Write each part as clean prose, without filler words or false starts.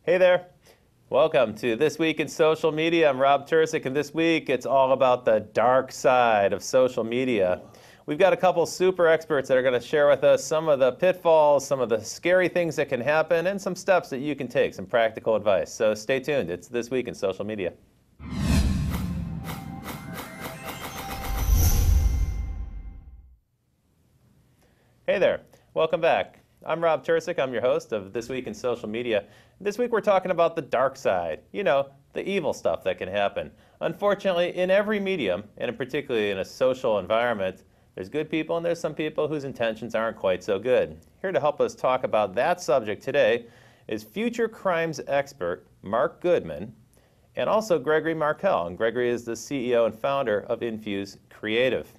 Hey there. Welcome to This Week in Social Media. I'm Rob Tercek, and this week it's all about the dark side of social media. We've got a couple super experts that are going to share with us some of the pitfalls, some of the scary things that can happen, and some steps that you can take, some practical advice. So stay tuned. It's This Week in Social Media. Hey there. Welcome back. I'm Rob Tercek. I'm your host of This Week in Social Media. This week we're talking about the dark side, the evil stuff that can happen. Unfortunately, in every medium, and particularly in a social environment, there's good people and there's some people whose intentions aren't quite so good. Here to help us talk about that subject today is future crimes expert Marc Goodman and also Gregory Markel. And Gregory is the CEO and founder of Infuse Creative.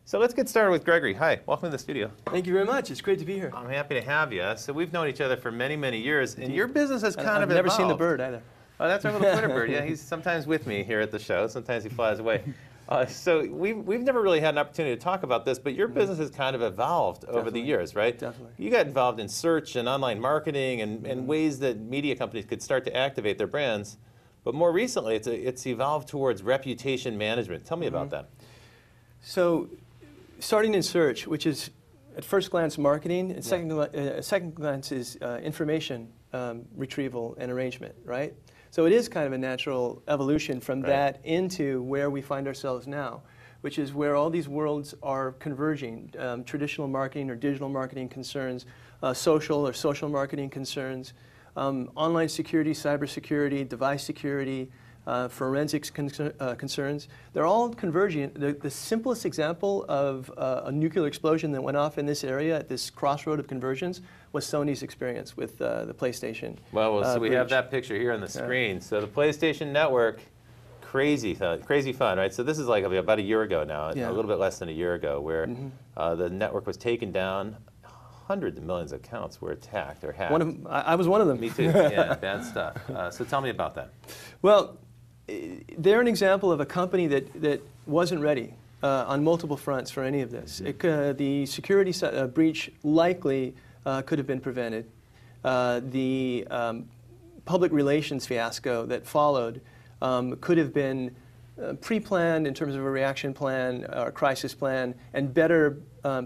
So let's get started with Gregory. Hi, welcome to the studio. Thank you very much. It's great to be here. I'm happy to have you. So we've known each other for many, many years, and your business has kind of evolved. I've never seen the bird either. Oh, that's our little Twitter bird. Yeah, he's sometimes with me here at the show. Sometimes he flies away. So we've never really had an opportunity to talk about this, but your business has kind of evolved over the years, right? Definitely. You got involved in search and online marketing and ways that media companies could start to activate their brands. But more recently, it's evolved towards reputation management. Tell me about that. So, starting in search, which is at first glance marketing, and second glance is information retrieval and arrangement, right? So it is kind of a natural evolution from that into where we find ourselves now, which is where all these worlds are converging. Traditional marketing or digital marketing concerns, social or social marketing concerns, online security, cybersecurity, device security, forensics concerns. They're all converging. The simplest example of a nuclear explosion that went off in this area at this crossroad of conversions was Sony's experience with the PlayStation. Well, so we have that picture here on the screen. So the PlayStation Network, crazy fun, right? So this is like about a year ago now, a little bit less than a year ago, where the network was taken down. Hundreds of millions of accounts were attacked or hacked. I was one of them. Me too. Yeah, bad stuff. So tell me about that. Well, they're an example of a company that wasn't ready on multiple fronts for any of this. The security breach likely could have been prevented. The public relations fiasco that followed could have been pre-planned in terms of a reaction plan or crisis plan and better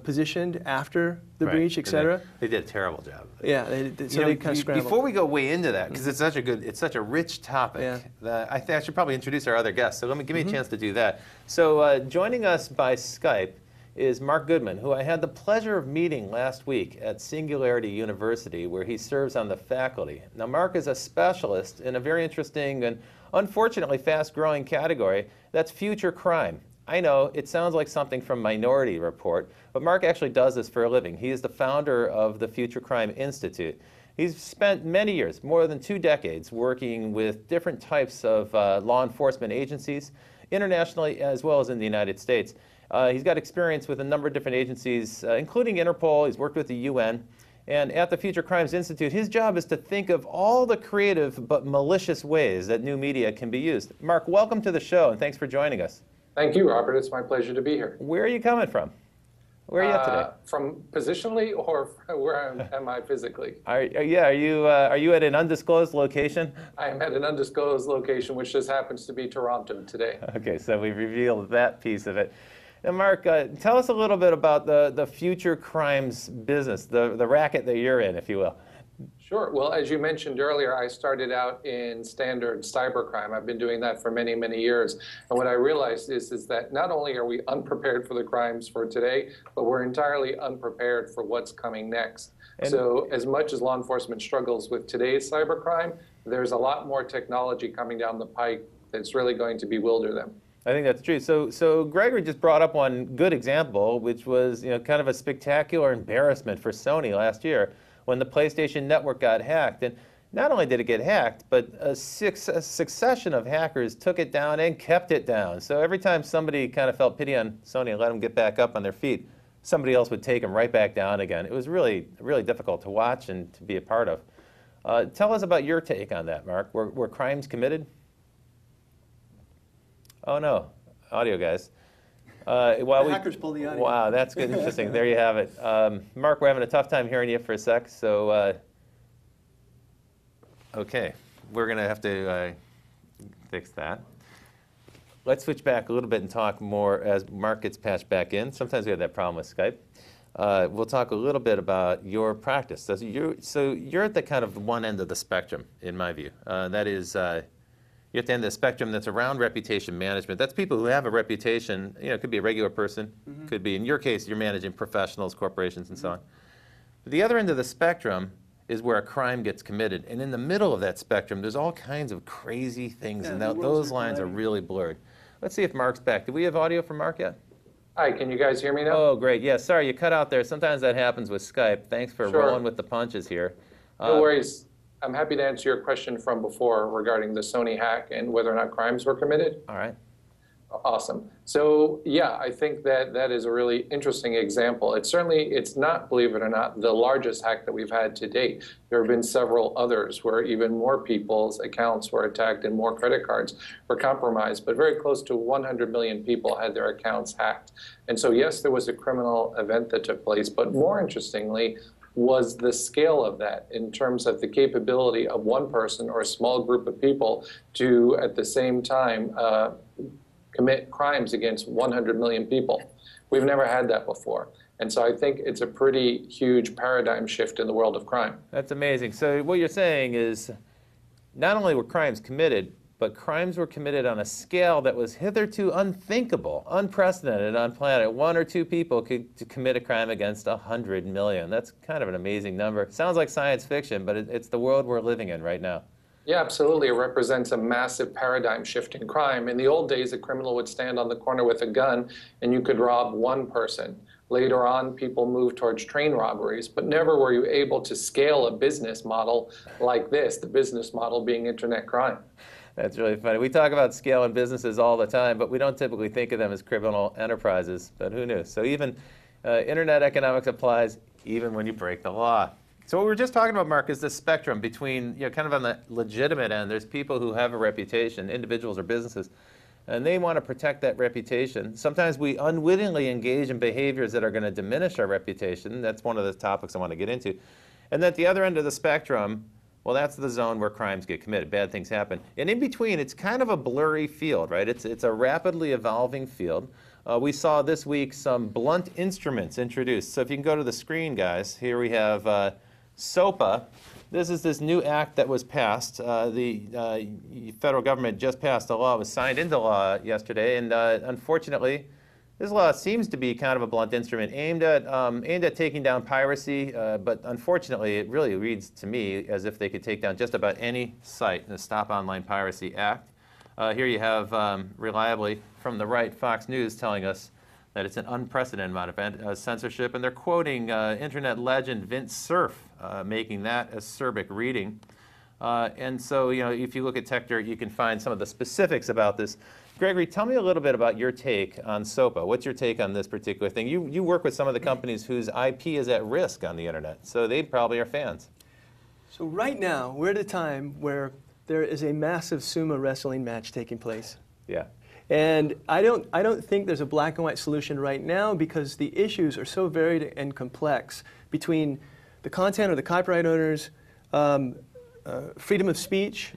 positioned after the breach, et cetera. They did a terrible job. Yeah, they kind of scrambled. Before we go way into that, because it's such a rich topic, that I think I should probably introduce our other guests. So give me a chance to do that. So joining us by Skype is Marc Goodman, who I had the pleasure of meeting last week at Singularity University, where he serves on the faculty. Now, Marc is a specialist in a very interesting and unfortunately fast-growing category. That's future crime. I know it sounds like something from Minority Report, but Marc actually does this for a living. He is the founder of the Future Crime Institute. He's spent many years, more than 2 decades, working with different types of law enforcement agencies, internationally as well as in the United States. He's got experience with a number of different agencies, including Interpol. He's worked with the UN. And at the Future Crimes Institute, his job is to think of all the creative but malicious ways that new media can be used. Marc, welcome to the show, and thanks for joining us. Thank you, Robert. It's my pleasure to be here. Where are you coming from? Where are you at today? From positionally, or where am I physically? Are you at an undisclosed location? I am at an undisclosed location, which just happens to be Toronto today. Okay, so we've revealed that piece of it. Now, Marc, tell us a little bit about the future crimes business, the racket that you're in, if you will. Sure. Well, as you mentioned earlier, I started out in standard cybercrime. I've been doing that for many, many years. And what I realized is that not only are we unprepared for the crimes for today, but we're entirely unprepared for what's coming next. So as much as law enforcement struggles with today's cybercrime, there's a lot more technology coming down the pike that's really going to bewilder them. I think that's true. So Gregory just brought up one good example, which was kind of a spectacular embarrassment for Sony last year when the PlayStation Network got hacked. And not only did it get hacked, but a succession of hackers took it down and kept it down. So every time somebody kind of felt pity on Sony and let them get back up on their feet, somebody else would take them right back down again. It was really, really difficult to watch and to be a part of. Tell us about your take on that, Marc. Were crimes committed? Oh, no. Audio, guys. Hackers pulled the audio. Wow, that's good. Interesting. There you have it. Marc, we're having a tough time hearing you for a sec. So Okay, we're going to have to fix that. Let's switch back a little bit and talk more as Mark gets patched back in. Sometimes we have that problem with Skype. We'll talk a little bit about your practice. So you're at the kind of one end of the spectrum, in my view. That is, you're at the end of the spectrum that's around reputation management. That's people who have a reputation. You know, it could be a regular person. Could be, in your case, you're managing professionals, corporations, and so on. But the other end of the spectrum is where a crime gets committed. And in the middle of that spectrum, there's all kinds of crazy things, and those lines are really blurred. Let's see if Mark's back. Do we have audio from Mark yet? Hi, can you guys hear me now? Oh, great. Yeah, sorry, you cut out there. Sometimes that happens with Skype. Thanks for rolling with the punches here. No worries. I'm happy to answer your question from before regarding the Sony hack and whether or not crimes were committed. All right. Awesome. So yeah, I think that that is a really interesting example. It's not, believe it or not, the largest hack that we've had to date. There have been several others where even more people's accounts were attacked and more credit cards were compromised, but very close to 100 million people had their accounts hacked. And so yes, there was a criminal event that took place, but more interestingly was the scale of that in terms of the capability of one person or a small group of people to, at the same time, commit crimes against 100 million people. We've never had that before. And so I think it's a pretty huge paradigm shift in the world of crime. That's amazing. So what you're saying is not only were crimes committed, but crimes were committed on a scale that was hitherto unthinkable, unprecedented on planet. One or two people could commit a crime against 100 million. That's kind of an amazing number. Sounds like science fiction, but it's the world we're living in right now. Yeah, absolutely. It represents a massive paradigm shift in crime. In the old days, a criminal would stand on the corner with a gun and you could rob one person. Later on, people moved towards train robberies, but never were you able to scale a business model like this, the business model being internet crime. That's really funny. We talk about scaling businesses all the time, but we don't typically think of them as criminal enterprises. But who knew? So even internet economics applies even when you break the law. So what we were just talking about, Mark, is the spectrum between, kind of on the legitimate end, there's people who have a reputation, individuals or businesses, and they want to protect that reputation. Sometimes we unwittingly engage in behaviors that are going to diminish our reputation. That's one of the topics I want to get into. And at the other end of the spectrum, well, that's the zone where crimes get committed, bad things happen. And in between, it's kind of a blurry field, right? It's a rapidly evolving field. We saw this week some blunt instruments introduced. So if you can go to the screen, guys, here we have SOPA. This is this new act that was passed. The federal government just passed a law. It was signed into law yesterday, and unfortunately, this law seems to be kind of a blunt instrument aimed at taking down piracy, but unfortunately, it really reads to me as if they could take down just about any site in the Stop Online Piracy Act. Here you have, reliably, from the right, Fox News telling us that it's an unprecedented amount of censorship, and they're quoting internet legend Vince Cerf, making that acerbic reading. And so, if you look at TechDirt, you can find some of the specifics about this. Gregory, tell me a little bit about your take on SOPA. What's your take on this particular thing? You work with some of the companies whose IP is at risk on the internet, so they probably are fans. So right now, we're at a time where there is a massive sumo wrestling match taking place. Yeah. And I don't think there's a black and white solution right now because the issues are so varied and complex between the content or the copyright owners, freedom of speech,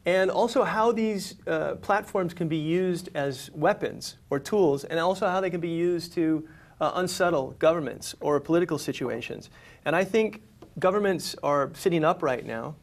and also how these platforms can be used as weapons or tools, and also how they can be used to unsettle governments or political situations. And I think governments are sitting up right now,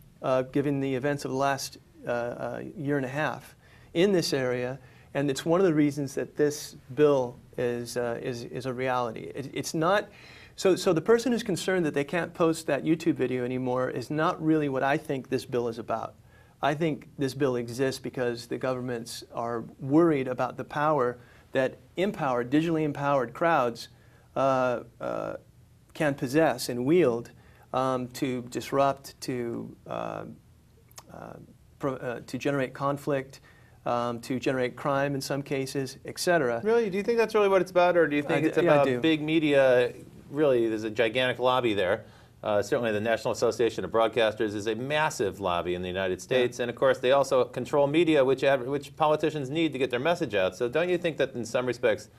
given the events of the last year and a half in this area. And it's one of the reasons that this bill is a reality. It's not, so the person who's concerned that they can't post that YouTube video anymore is not really what I think this bill is about. I think this bill exists because the governments are worried about the power that digitally empowered crowds can possess and wield to disrupt, to generate conflict, to generate crime in some cases, etc. Really? Do you think that's really what it's about, or do you think it's about big media? Really, there's a gigantic lobby there. Certainly the National Association of Broadcasters is a massive lobby in the United States, and of course they also control media, which politicians need to get their message out. So don't you think that in some respects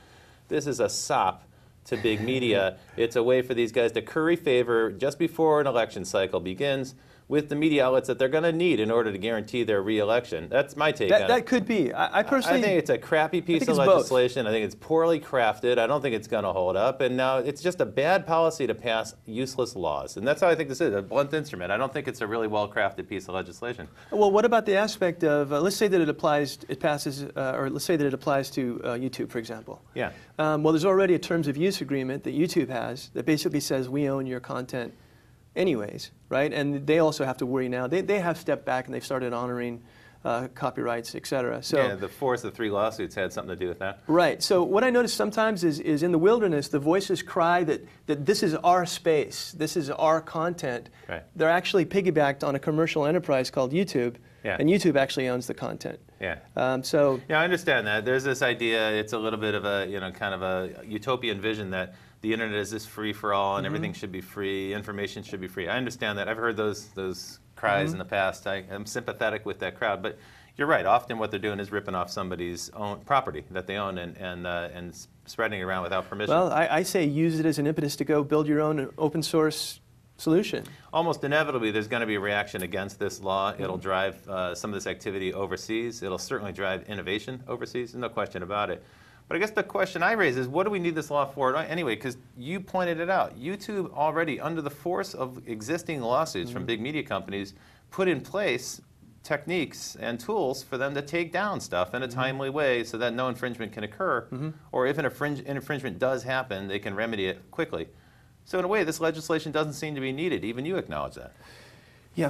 this is a sop to big media? It's a way for these guys to curry favor just before an election cycle begins with the media outlets that they're going to need in order to guarantee their re-election. That's my take on it. That could be. I personally... I think it's a crappy piece of legislation. I think it's poorly crafted. I don't think it's going to hold up. And now it's just a bad policy to pass useless laws. And that's how I think this is, a blunt instrument. I don't think it's a really well-crafted piece of legislation. Well, what about the aspect of, let's say that or let's say that it applies to YouTube, for example. Yeah. Well, there's already a terms of use agreement that YouTube has that basically says we own your content anyways, right? And they also have to worry now. They have stepped back and they've started honoring copyrights, et cetera. So, yeah, the force of 3 lawsuits had something to do with that. Right. So what I notice sometimes is in the wilderness, the voices cry that this is our space, this is our content. Right. They're actually piggybacked on a commercial enterprise called YouTube, yeah. and YouTube actually owns the content. Yeah. Yeah, I understand that. There's this idea, it's a little bit of a, kind of a utopian vision that the internet is this free for all and everything should be free, information should be free. I understand that. I've heard those cries in the past. I'm sympathetic with that crowd, but you're right. Often what they're doing is ripping off somebody's own property that they own and spreading it around without permission. Well, I say use it as an impetus to go build your own open source solution. Almost inevitably, there's going to be a reaction against this law. It'll drive some of this activity overseas. It'll certainly drive innovation overseas. There's no question about it. But I guess the question I raise is, what do we need this law for anyway? Because you pointed it out. YouTube already, under the force of existing lawsuits from big media companies, put in place techniques and tools for them to take down stuff in a timely way so that no infringement can occur. Or if an infringement does happen, they can remedy it quickly. So in a way, this legislation doesn't seem to be needed. Even you acknowledge that. Yeah.